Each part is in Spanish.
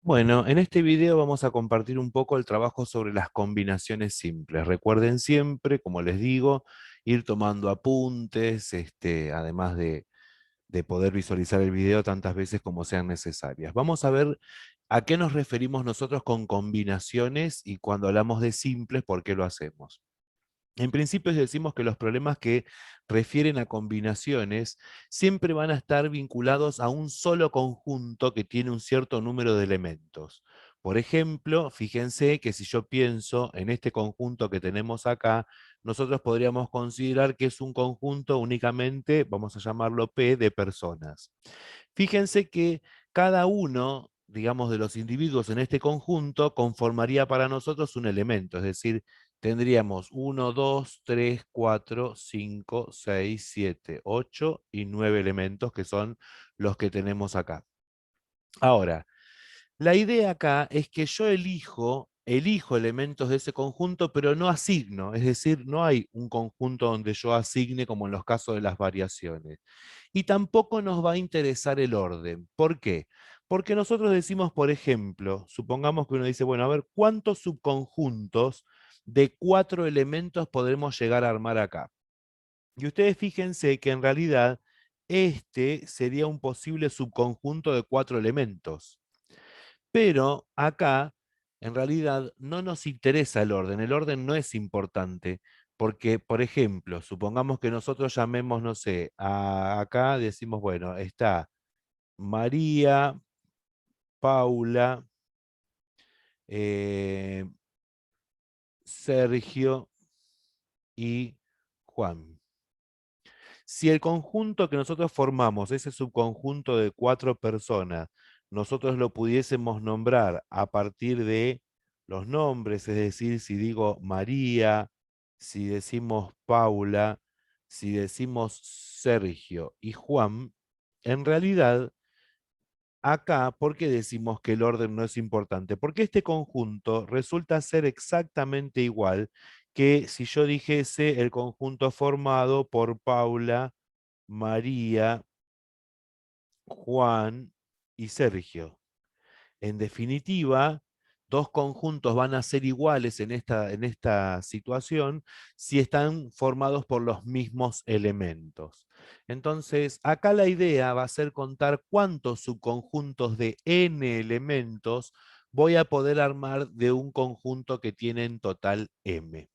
Bueno, en este video vamos a compartir un poco el trabajo sobre las combinaciones simples. Recuerden siempre, como les digo, ir tomando apuntes, además de poder visualizar el video tantas veces como sean necesarias. Vamos a ver a qué nos referimos nosotros con combinaciones y cuando hablamos de simples, por qué lo hacemos. En principio decimos que los problemas que refieren a combinaciones siempre van a estar vinculados a un solo conjunto que tiene un cierto número de elementos. Por ejemplo, fíjense que si yo pienso en este conjunto que tenemos acá, nosotros podríamos considerar que es un conjunto únicamente, vamos a llamarlo P, de personas. Fíjense que cada uno, digamos, de los individuos en este conjunto conformaría para nosotros un elemento, es decir, tendríamos 1, 2, 3, 4, 5, 6, 7, 8 y 9 elementos que son los que tenemos acá. Ahora, la idea acá es que yo elijo elementos de ese conjunto, pero no asigno, es decir, no hay un conjunto donde yo asigne como en los casos de las variaciones. Y tampoco nos va a interesar el orden. ¿Por qué? Porque nosotros decimos, por ejemplo, supongamos que uno dice, bueno, a ver, ¿cuántos subconjuntos de 4 elementos podremos llegar a armar acá? Y ustedes fíjense que en realidad este sería un posible subconjunto de 4 elementos. Pero acá, en realidad, no nos interesa el orden no es importante, porque, por ejemplo, supongamos que nosotros llamemos, no sé, acá decimos, bueno, está María, Paula, eh, Sergio y Juan. Si el conjunto que nosotros formamos, ese subconjunto de 4 personas, nosotros lo pudiésemos nombrar a partir de los nombres, es decir, si digo María, si decimos Paula, si decimos Sergio y Juan, en realidad, acá, ¿por qué decimos que el orden no es importante? Porque este conjunto resulta ser exactamente igual que si yo dijese el conjunto formado por Paula, María, Juan y Sergio. En definitiva, dos conjuntos van a ser iguales en esta situación si están formados por los mismos elementos. Entonces, acá la idea va a ser contar cuántos subconjuntos de n elementos voy a poder armar de un conjunto que tiene en total m.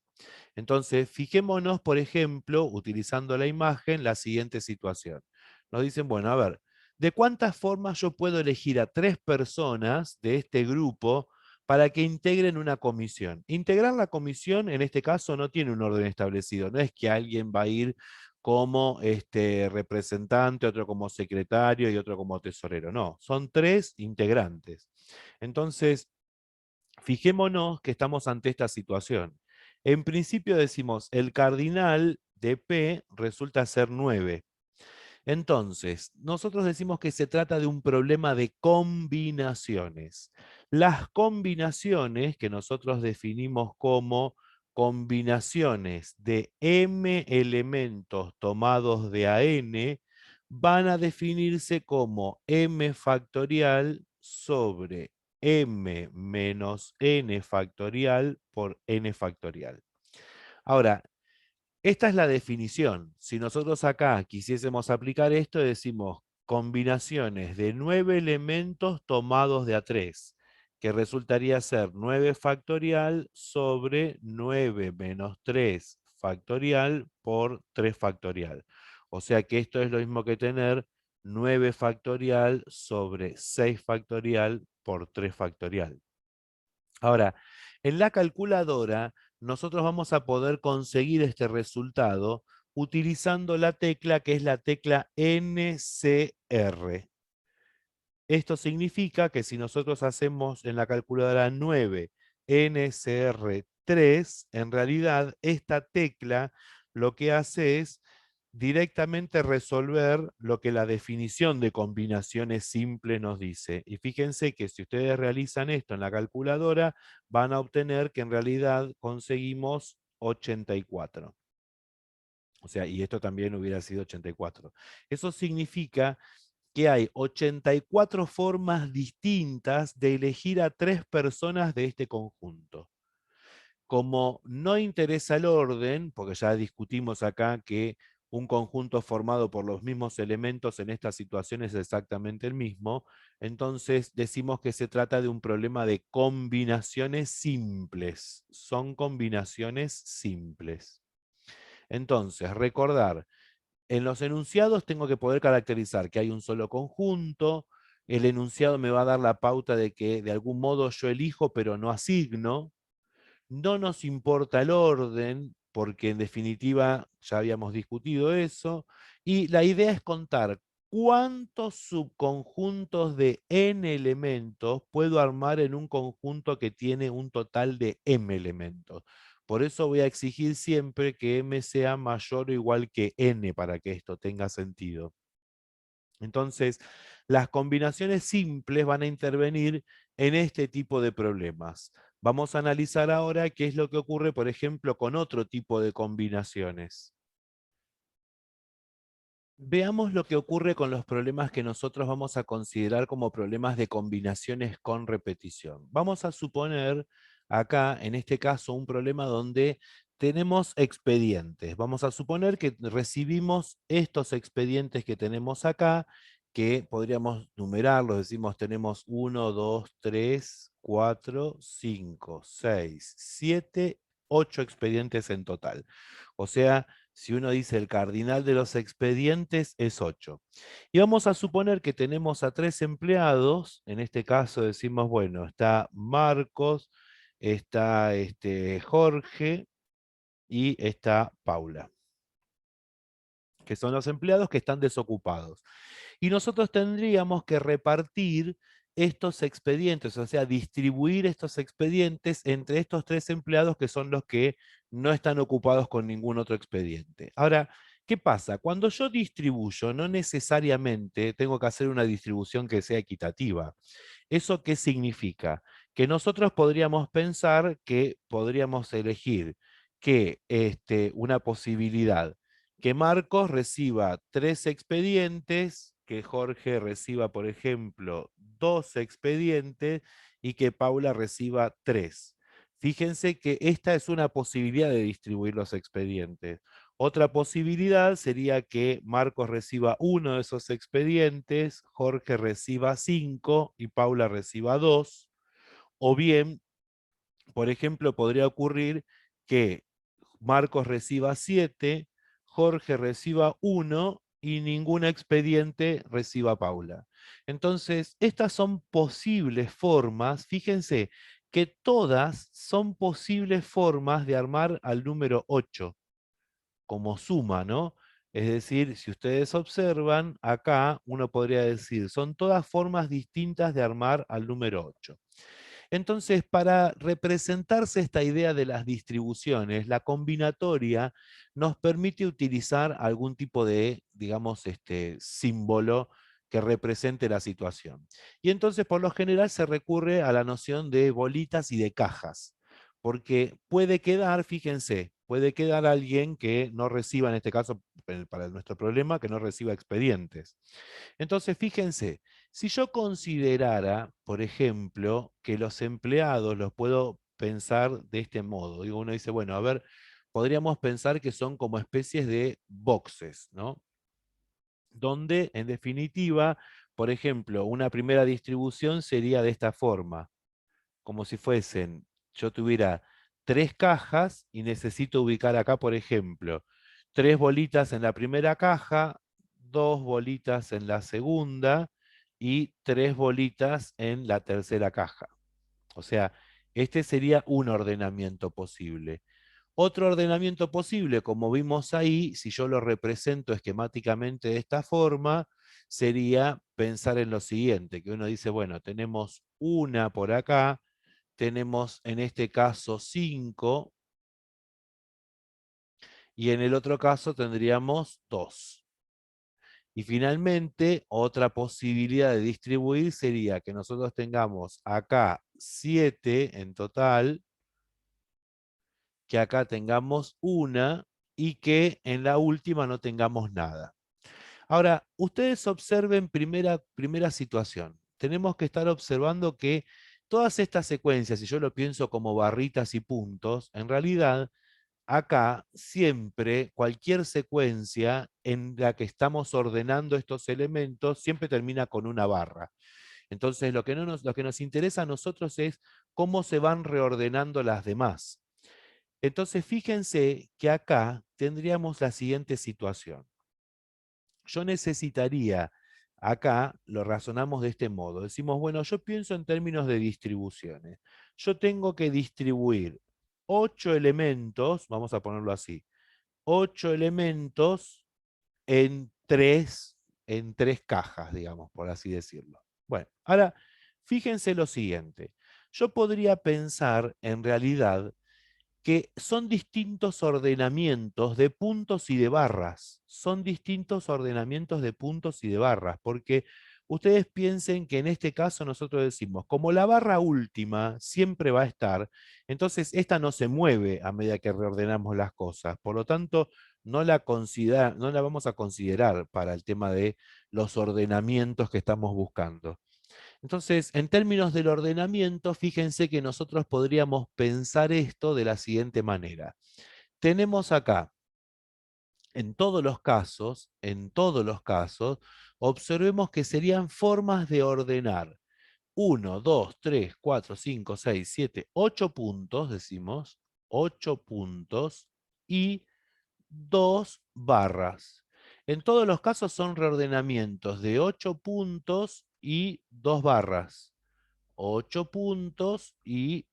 Entonces, fijémonos, por ejemplo, utilizando la imagen, la siguiente situación. Nos dicen, bueno, a ver, ¿de cuántas formas yo puedo elegir a 3 personas de este grupo para que integren una comisión? Integrar la comisión, en este caso, no tiene un orden establecido. No es que alguien va a ir como representante, otro como secretario y otro como tesorero. No, son 3 integrantes. Entonces, fijémonos que estamos ante esta situación. En principio decimos, el cardinal de P resulta ser 9. Entonces, nosotros decimos que se trata de un problema de combinaciones. Las combinaciones que nosotros definimos como combinaciones de m elementos tomados de a n van a definirse como m factorial sobre m menos n factorial por n factorial. Ahora, esta es la definición. Si nosotros acá quisiésemos aplicar esto, decimos combinaciones de 9 elementos tomados de A3, que resultaría ser 9 factorial sobre 9 menos 3 factorial por 3 factorial. O sea que esto es lo mismo que tener 9 factorial sobre 6 factorial por 3 factorial. Ahora, en la calculadora, nosotros vamos a poder conseguir este resultado utilizando la tecla que es la tecla NCR. Esto significa que si nosotros hacemos en la calculadora 9 NCR3, en realidad esta tecla lo que hace es directamente resolver lo que la definición de combinaciones simples nos dice. Y fíjense que si ustedes realizan esto en la calculadora, van a obtener que en realidad conseguimos 84. O sea, y esto también hubiera sido 84. Eso significa que hay 84 formas distintas de elegir a 3 personas de este conjunto. Como no interesa el orden, porque ya discutimos acá que un conjunto formado por los mismos elementos en esta situación es exactamente el mismo, entonces decimos que se trata de un problema de combinaciones simples. Son combinaciones simples. Entonces, recordar, en los enunciados tengo que poder caracterizar que hay un solo conjunto, el enunciado me va a dar la pauta de que de algún modo yo elijo pero no asigno, no nos importa el orden, porque en definitiva ya habíamos discutido eso, y la idea es contar cuántos subconjuntos de n elementos puedo armar en un conjunto que tiene un total de m elementos. Por eso voy a exigir siempre que m sea mayor o igual que n para que esto tenga sentido. Entonces, las combinaciones simples van a intervenir en este tipo de problemas. Vamos a analizar ahora qué es lo que ocurre, por ejemplo, con otro tipo de combinaciones. Veamos lo que ocurre con los problemas que nosotros vamos a considerar como problemas de combinaciones con repetición. Vamos a suponer acá, en este caso, un problema donde tenemos expedientes. Vamos a suponer que recibimos estos expedientes que tenemos acá, que podríamos numerarlos, decimos tenemos 1, 2, 3, 4, 5, 6, 7, 8 expedientes en total. O sea, si uno dice el cardinal de los expedientes es 8. Y vamos a suponer que tenemos a 3 empleados, en este caso decimos, bueno, está Marcos, está Jorge y está Paula, que son los empleados que están desocupados. Y nosotros tendríamos que repartir estos expedientes, o sea, distribuir estos expedientes entre estos 3 empleados que son los que no están ocupados con ningún otro expediente. Ahora, ¿qué pasa? Cuando yo distribuyo, no necesariamente tengo que hacer una distribución que sea equitativa. ¿Eso qué significa? Que nosotros podríamos pensar que podríamos elegir que una posibilidad, que Marcos reciba 3 expedientes, que Jorge reciba, por ejemplo, 2 expedientes y que Paula reciba 3. Fíjense que esta es una posibilidad de distribuir los expedientes. Otra posibilidad sería que Marcos reciba 1 de esos expedientes, Jorge reciba 5 y Paula reciba 2. O bien, por ejemplo, podría ocurrir que Marcos reciba 7, Jorge reciba 1 y ningún expediente reciba Paula. Entonces, estas son posibles formas, fíjense que todas son posibles formas de armar al número 8 como suma, ¿no? Es decir, si ustedes observan, acá uno podría decir, son todas formas distintas de armar al número 8. Entonces, para representarse esta idea de las distribuciones, la combinatoria nos permite utilizar algún tipo de, digamos, símbolo que represente la situación. Y entonces, por lo general, se recurre a la noción de bolitas y de cajas, porque puede quedar, fíjense, puede quedar alguien que no reciba, en este caso, para nuestro problema, que no reciba expedientes. Entonces, fíjense, si yo considerara, por ejemplo, que los empleados los puedo pensar de este modo, digo, uno dice, bueno, a ver, podríamos pensar que son como especies de boxes, ¿no? Donde, en definitiva, por ejemplo, una primera distribución sería de esta forma, como si fuesen, yo tuviera 3 cajas y necesito ubicar acá, por ejemplo, 3 bolitas en la primera caja, 2 bolitas en la segunda y 3 bolitas en la tercera caja. O sea, este sería un ordenamiento posible. Otro ordenamiento posible, como vimos ahí, si yo lo represento esquemáticamente de esta forma, sería pensar en lo siguiente, que uno dice, bueno, tenemos una por acá, tenemos en este caso 5 y en el otro caso tendríamos 2. Y finalmente, otra posibilidad de distribuir sería que nosotros tengamos acá 7 en total, que acá tengamos una y que en la última no tengamos nada. Ahora, ustedes observen primera situación. Tenemos que estar observando que todas estas secuencias, si yo lo pienso como barritas y puntos, en realidad acá siempre cualquier secuencia en la que estamos ordenando estos elementos siempre termina con una barra. Entonces lo que nos interesa a nosotros es cómo se van reordenando las demás. Entonces fíjense que acá tendríamos la siguiente situación. Yo necesitaría, acá lo razonamos de este modo, decimos, bueno, yo pienso en términos de distribuciones. Yo tengo que distribuir 8 elementos, vamos a ponerlo así, 8 elementos en tres cajas, digamos, por así decirlo. Bueno, ahora, fíjense lo siguiente. Yo podría pensar, en realidad, que son distintos ordenamientos de puntos y de barras. Son distintos ordenamientos de puntos y de barras, porque ustedes piensen que en este caso nosotros decimos, como la barra última siempre va a estar, entonces esta no se mueve a medida que reordenamos las cosas. Por lo tanto, no la vamos a considerar para el tema de los ordenamientos que estamos buscando. Entonces, en términos del ordenamiento, fíjense que nosotros podríamos pensar esto de la siguiente manera. Tenemos acá, en todos los casos, observemos que serían formas de ordenar 1, 2, 3, 4, 5, 6, 7, 8 puntos, decimos, 8 puntos y 2 barras. En todos los casos son reordenamientos de 8 puntos y 2 barras. 8 puntos y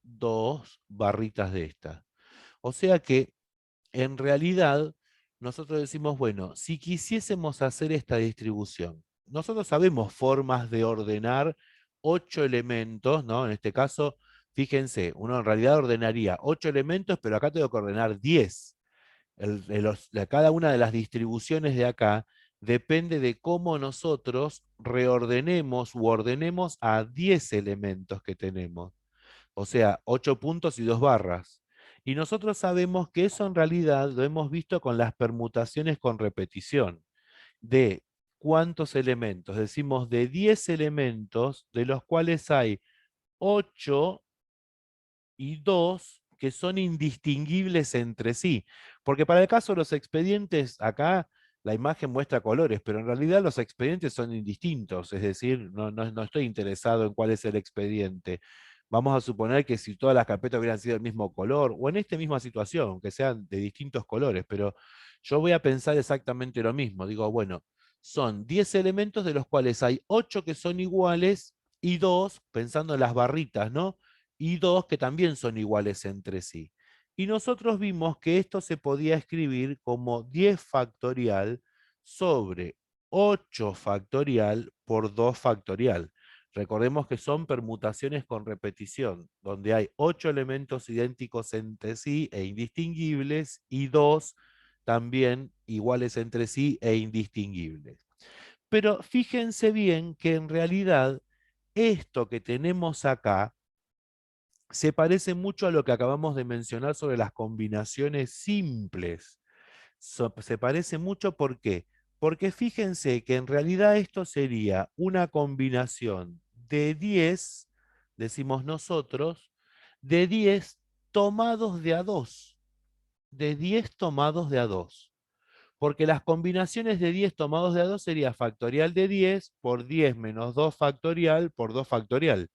2 barritas de esta. O sea que, en realidad, nosotros decimos, bueno, si quisiésemos hacer esta distribución, nosotros sabemos formas de ordenar 8 elementos, ¿no? En este caso, fíjense, uno en realidad ordenaría 8 elementos, pero acá tengo que ordenar 10. Cada una de las distribuciones de acá depende de cómo nosotros reordenemos u ordenemos a 10 elementos que tenemos. O sea, 8 puntos y 2 barras. Y nosotros sabemos que eso en realidad lo hemos visto con las permutaciones con repetición. De cuántos elementos. Decimos de 10 elementos, de los cuales hay 8 y 2 que son indistinguibles entre sí. Porque para el caso de los expedientes, acá la imagen muestra colores, pero en realidad los expedientes son indistintos, es decir, no estoy interesado en cuál es el expediente. Vamos a suponer que si todas las carpetas hubieran sido del mismo color, o en esta misma situación, que sean de distintos colores, pero yo voy a pensar exactamente lo mismo. Digo, bueno, son 10 elementos de los cuales hay 8 que son iguales y 2, pensando en las barritas, ¿no? Y 2 que también son iguales entre sí. Y nosotros vimos que esto se podía escribir como 10 factorial sobre 8 factorial por 2 factorial. Recordemos que son permutaciones con repetición, donde hay 8 elementos idénticos entre sí e indistinguibles y 2 también iguales entre sí e indistinguibles. Pero fíjense bien que en realidad esto que tenemos acá se parece mucho a lo que acabamos de mencionar sobre las combinaciones simples. Se parece mucho, ¿por qué? Porque fíjense que en realidad esto sería una combinación de 10, decimos nosotros, de 10 tomados de a 2. De 10 tomados de a 2. Porque las combinaciones de 10 tomados de a 2 sería factorial de 10 por 10 menos 2 factorial por 2 factorial.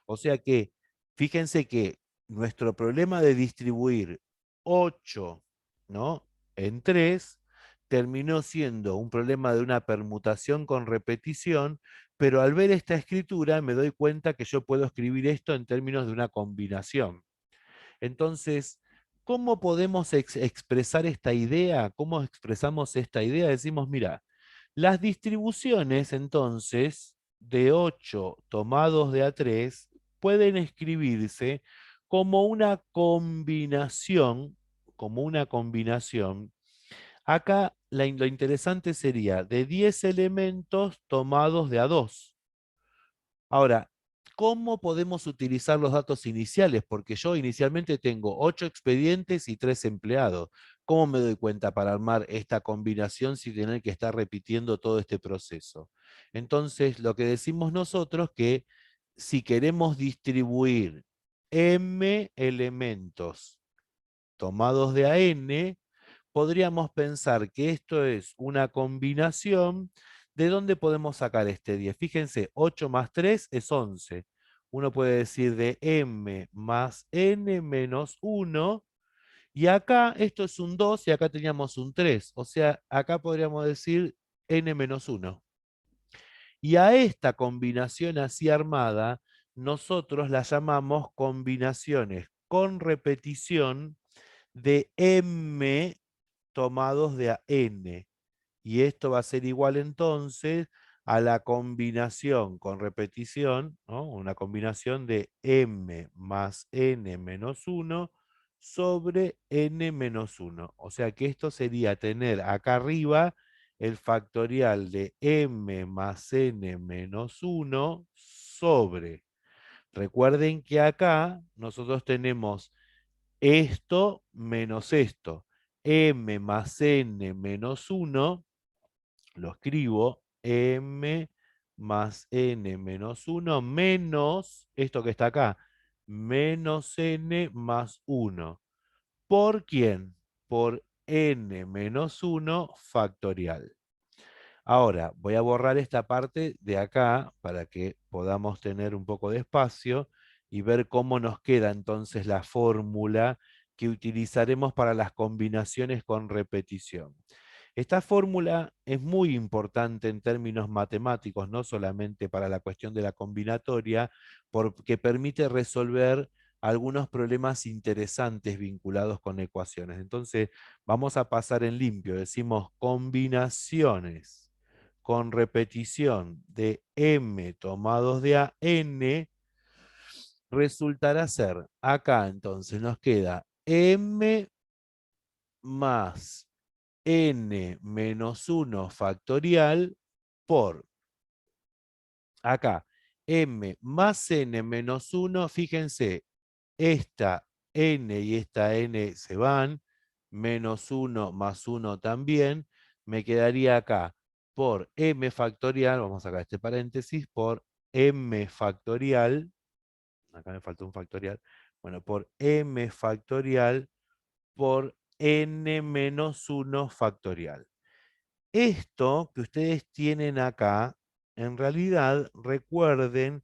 O sea que, fíjense que nuestro problema de distribuir 8, ¿no?, en 3 terminó siendo un problema de una permutación con repetición, pero al ver esta escritura me doy cuenta que yo puedo escribir esto en términos de una combinación. Entonces, ¿cómo podemos expresar esta idea? ¿Cómo expresamos esta idea? Decimos, mira, las distribuciones entonces de 8 tomados de A3 pueden escribirse como una combinación, como una combinación. Acá lo interesante sería de 10 elementos tomados de A2. Ahora, ¿cómo podemos utilizar los datos iniciales? Porque yo inicialmente tengo 8 expedientes y 3 empleados. ¿Cómo me doy cuenta para armar esta combinación sin tener que estar repitiendo todo este proceso? Entonces, lo que decimos nosotros que si queremos distribuir m elementos tomados de a n, podríamos pensar que esto es una combinación. ¿De dónde podemos sacar este 10? Fíjense, 8 más 3 es 11. Uno puede decir de m más n menos 1. Y acá esto es un 2 y acá teníamos un 3. O sea, acá podríamos decir n menos 1. Y a esta combinación así armada, nosotros la llamamos combinaciones con repetición de m tomados de a n. Y esto va a ser igual entonces a la combinación con repetición, ¿no? Una combinación de m más n menos 1 sobre n menos 1. O sea que esto sería tener acá arriba el factorial de m más n menos 1 sobre. Recuerden que acá nosotros tenemos esto menos esto. M más n menos 1, lo escribo, m más n menos 1 menos esto que está acá, menos n más 1. ¿Por quién? Por n menos 1 factorial. Ahora, voy a borrar esta parte de acá para que podamos tener un poco de espacio y ver cómo nos queda entonces la fórmula que utilizaremos para las combinaciones con repetición. Esta fórmula es muy importante en términos matemáticos, no solamente para la cuestión de la combinatoria, porque permite resolver algunos problemas interesantes vinculados con ecuaciones. Entonces, vamos a pasar en limpio. Decimos combinaciones con repetición de m tomados de a n, resultará ser, acá entonces nos queda m más n menos 1 factorial por, acá, m más n menos 1, fíjense, esta n y esta n se van, menos 1 más 1 también, me quedaría acá por m factorial, vamos a sacar este paréntesis, por m factorial, acá me faltó un factorial, bueno, por m factorial por n menos 1 factorial. Esto que ustedes tienen acá, en realidad recuerden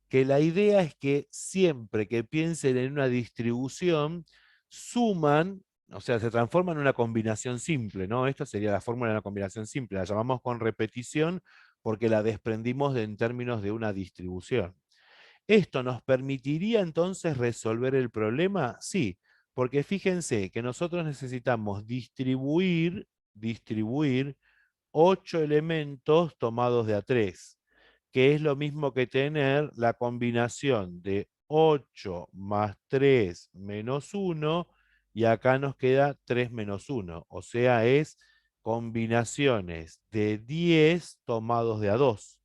que la idea es que siempre que piensen en una distribución, suman, o sea, se transforma en una combinación simple, ¿no? Esta sería la fórmula de una combinación simple, la llamamos con repetición porque la desprendimos en términos de una distribución. ¿Esto nos permitiría entonces resolver el problema? Sí, porque fíjense que nosotros necesitamos distribuir 8 elementos tomados de a 3, que es lo mismo que tener la combinación de 8 más 3 menos 1, y acá nos queda 3 menos 1, o sea, es combinaciones de 10 tomados de a 2.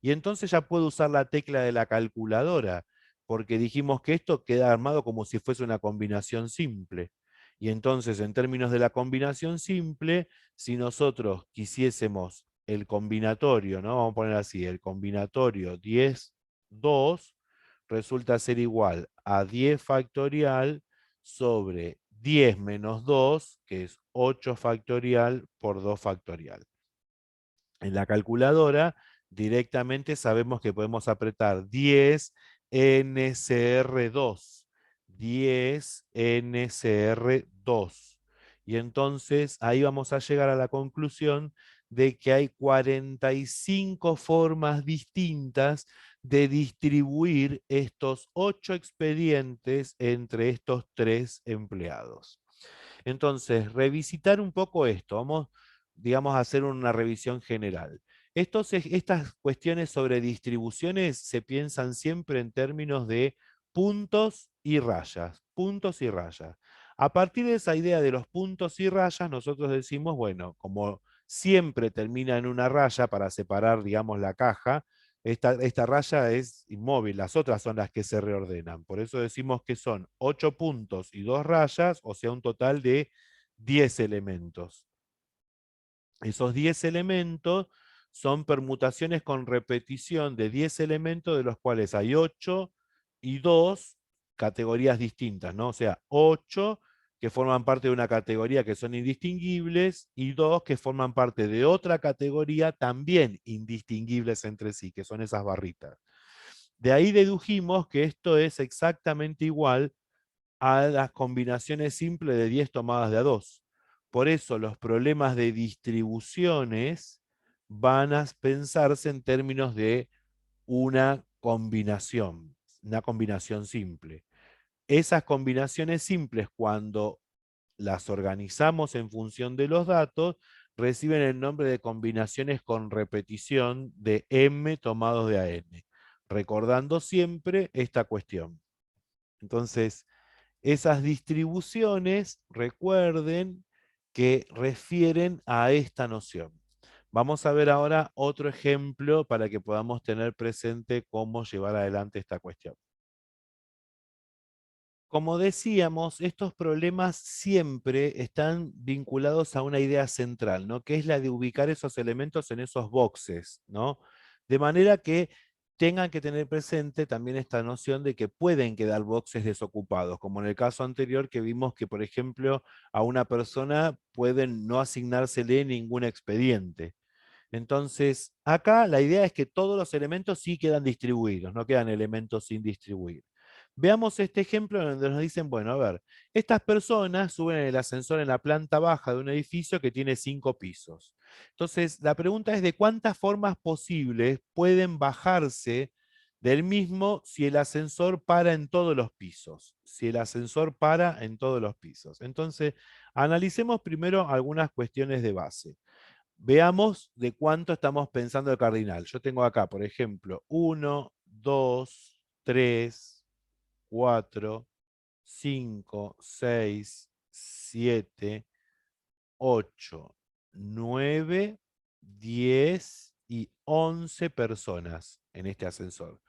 Y entonces ya puedo usar la tecla de la calculadora, porque dijimos que esto queda armado como si fuese una combinación simple. Y entonces, en términos de la combinación simple, si nosotros quisiésemos el combinatorio, ¿no? Vamos a poner así, el combinatorio 10, 2, resulta ser igual a 10 factorial sobre 10 menos 2, que es 8 factorial por 2 factorial. En la calculadora directamente sabemos que podemos apretar 10 NCR2, 10 NCR2. Y entonces ahí vamos a llegar a la conclusión de que hay 45 formas distintas de distribuir estos 8 expedientes entre estos 3 empleados. Entonces, revisitar un poco esto. Vamos, digamos, a hacer una revisión general. Estas cuestiones sobre distribuciones se piensan siempre en términos de puntos y rayas. Puntos y rayas. A partir de esa idea de los puntos y rayas, nosotros decimos, bueno, como siempre termina en una raya para separar, digamos, la caja, esta raya es inmóvil, las otras son las que se reordenan. Por eso decimos que son 8 puntos y 2 rayas, o sea, un total de 10 elementos. Esos 10 elementos son permutaciones con repetición de 10 elementos, de los cuales hay 8 y 2 categorías distintas, ¿no? O sea, 8 que forman parte de una categoría que son indistinguibles y 2 que forman parte de otra categoría también indistinguibles entre sí, que son esas barritas. De ahí dedujimos que esto es exactamente igual a las combinaciones simples de 10 tomadas de a 2. Por eso los problemas de distribuciones van a pensarse en términos de una combinación simple. Esas combinaciones simples, cuando las organizamos en función de los datos, reciben el nombre de combinaciones con repetición de m tomados de a n, recordando siempre esta cuestión. Entonces, esas distribuciones, recuerden que refieren a esta noción. Vamos a ver ahora otro ejemplo para que podamos tener presente cómo llevar adelante esta cuestión. Como decíamos, estos problemas siempre están vinculados a una idea central, ¿no? Que es la de ubicar esos elementos en esos boxes, ¿no? De manera que tengan que tener presente también esta noción de que pueden quedar boxes desocupados, como en el caso anterior que vimos que, por ejemplo, a una persona pueden no asignársele ningún expediente. Entonces, acá la idea es que todos los elementos sí quedan distribuidos, no quedan elementos sin distribuir. Veamos este ejemplo donde nos dicen, bueno, a ver, estas personas suben en el ascensor en la planta baja de un edificio que tiene 5 pisos. Entonces, la pregunta es de cuántas formas posibles pueden bajarse del mismo si el ascensor para en todos los pisos. Si el ascensor para en todos los pisos. Entonces, analicemos primero algunas cuestiones de base. Veamos de cuánto estamos pensando el cardinal. Yo tengo acá, por ejemplo, 1, 2, 3, 4, 5, 6, 7, 8, 9, 10 y 11 personas en este ascensor.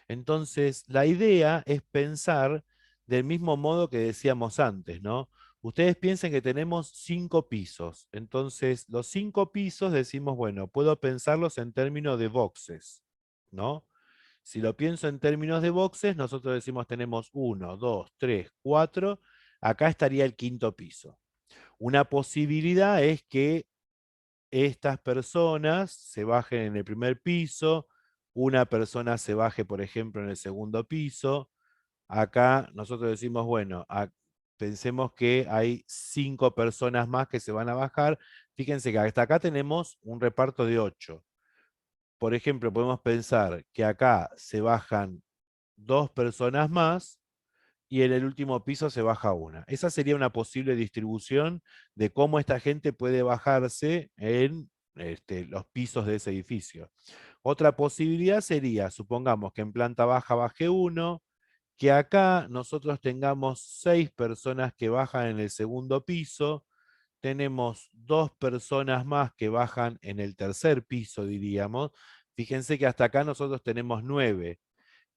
Entonces, la idea es pensar del mismo modo que decíamos antes, ¿no? Ustedes piensen que tenemos 5 pisos. Entonces, los 5 pisos decimos, bueno, puedo pensarlos en términos de boxes, ¿no? Si lo pienso en términos de boxes, nosotros decimos tenemos 1, 2, 3, 4. Acá estaría el quinto piso. Una posibilidad es que estas personas se bajen en el primer piso, una persona se baje, por ejemplo, en el segundo piso. Acá nosotros decimos, bueno, pensemos que hay 5 personas más que se van a bajar. Fíjense que hasta acá tenemos un reparto de 8. Por ejemplo, podemos pensar que acá se bajan 2 personas más y en el último piso se baja una. Esa sería una posible distribución de cómo esta gente puede bajarse en los pisos de ese edificio. Otra posibilidad sería, supongamos que en planta baja baje uno, que acá nosotros tengamos 6 personas que bajan en el segundo piso, tenemos 2 personas más que bajan en el tercer piso, diríamos. Fíjense que hasta acá nosotros tenemos 9.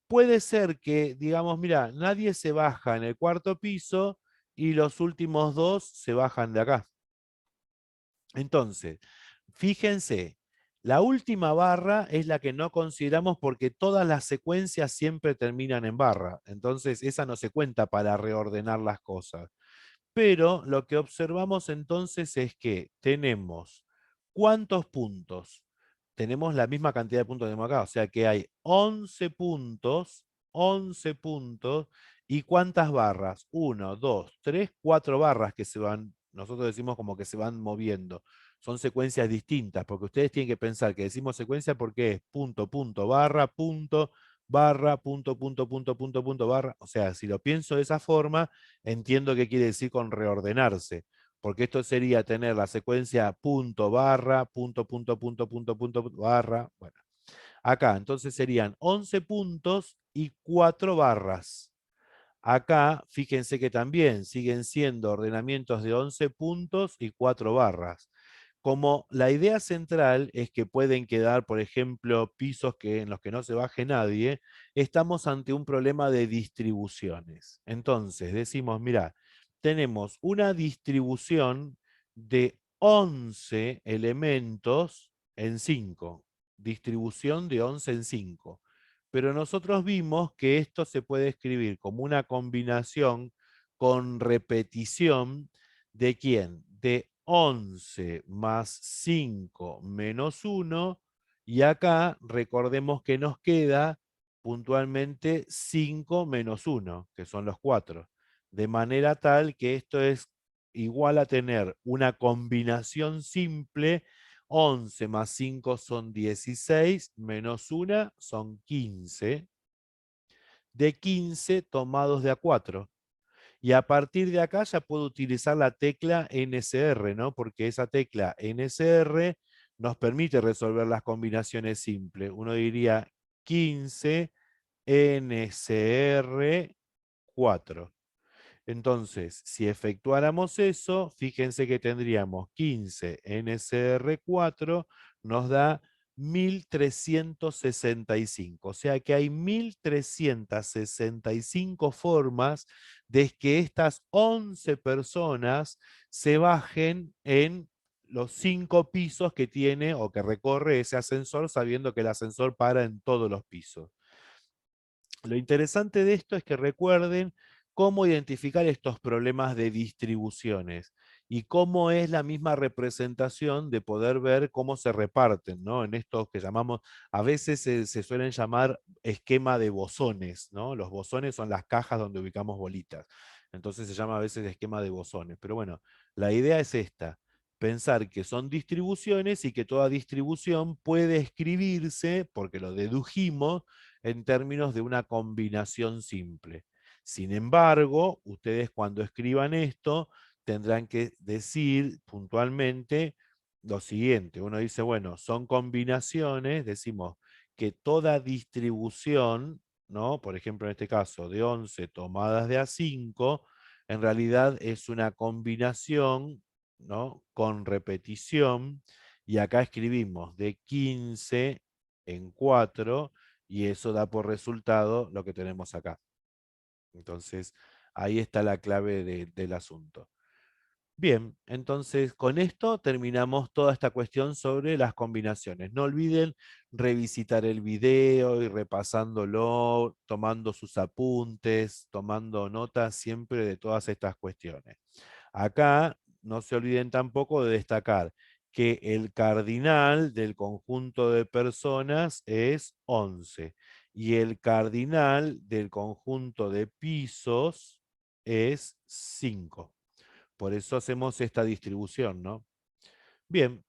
Puede ser que, digamos, mira, nadie se baja en el cuarto piso y los últimos 2 se bajan de acá. Entonces, fíjense, la última barra es la que no consideramos porque todas las secuencias siempre terminan en barra. Entonces, esa no se cuenta para reordenar las cosas. Pero lo que observamos entonces es que tenemos ¿cuántos puntos? Tenemos la misma cantidad de puntos que tenemos acá, o sea que hay 11 puntos, ¿y cuántas barras? 1, 2, 3, 4 barras que se van, nosotros decimos como que se van moviendo. Son secuencias distintas, porque ustedes tienen que pensar que decimos secuencia porque es punto, punto, barra, punto, barra, punto, punto, punto, punto, punto, barra. O sea, si lo pienso de esa forma, entiendo qué quiere decir con reordenarse, porque esto sería tener la secuencia punto, barra, punto, punto, punto, punto, punto, barra. Bueno, acá entonces serían 11 puntos y 4 barras. Acá, fíjense que también siguen siendo ordenamientos de 11 puntos y 4 barras. Como la idea central es que pueden quedar, por ejemplo, pisos en los que no se baje nadie, estamos ante un problema de distribuciones. Entonces, decimos, mira, tenemos una distribución de 11 elementos en 5. Distribución de 11 en 5. Pero nosotros vimos que esto se puede escribir como una combinación con repetición de ¿quién? De 11 más 5 menos 1, y acá recordemos que nos queda puntualmente 5 menos 1, que son los 4. De manera tal que esto es igual a tener una combinación simple. 11 más 5 son 16, menos 1 son 15. De 15 tomados de a 4. Y a partir de acá ya puedo utilizar la tecla NSR, ¿no? Porque esa tecla NSR nos permite resolver las combinaciones simples. Uno diría 15 NSR 4. Entonces, si efectuáramos eso, fíjense que tendríamos 15 NSR4, nos da 1365. O sea que hay 1365 formas de que estas 11 personas se bajen en los 5 pisos que tiene o que recorre ese ascensor, sabiendo que el ascensor para en todos los pisos. Lo interesante de esto es que recuerden cómo identificar estos problemas de distribuciones y cómo es la misma representación de poder ver cómo se reparten, ¿no? En estos que llamamos, a veces se suelen llamar esquema de bosones, ¿no? Los bosones son las cajas donde ubicamos bolitas. Entonces se llama a veces esquema de bosones. Pero bueno, la idea es esta: pensar que son distribuciones y que toda distribución puede escribirse, porque lo dedujimos, en términos de una combinación simple. Sin embargo, ustedes cuando escriban esto tendrán que decir puntualmente lo siguiente. Uno dice, bueno, son combinaciones, decimos que toda distribución, ¿no? Por ejemplo, en este caso, de 11 tomadas de A5, en realidad es una combinación, ¿no? Con repetición, y acá escribimos de 15 en 4, y eso da por resultado lo que tenemos acá. Entonces, ahí está la clave del asunto. Bien, entonces con esto terminamos toda esta cuestión sobre las combinaciones. No olviden revisitar el video y repasándolo, tomando sus apuntes, tomando notas siempre de todas estas cuestiones. Acá no se olviden tampoco de destacar que el cardinal del conjunto de personas es 11 y el cardinal del conjunto de pisos es 5. Por eso hacemos esta distribución, ¿no? Bien,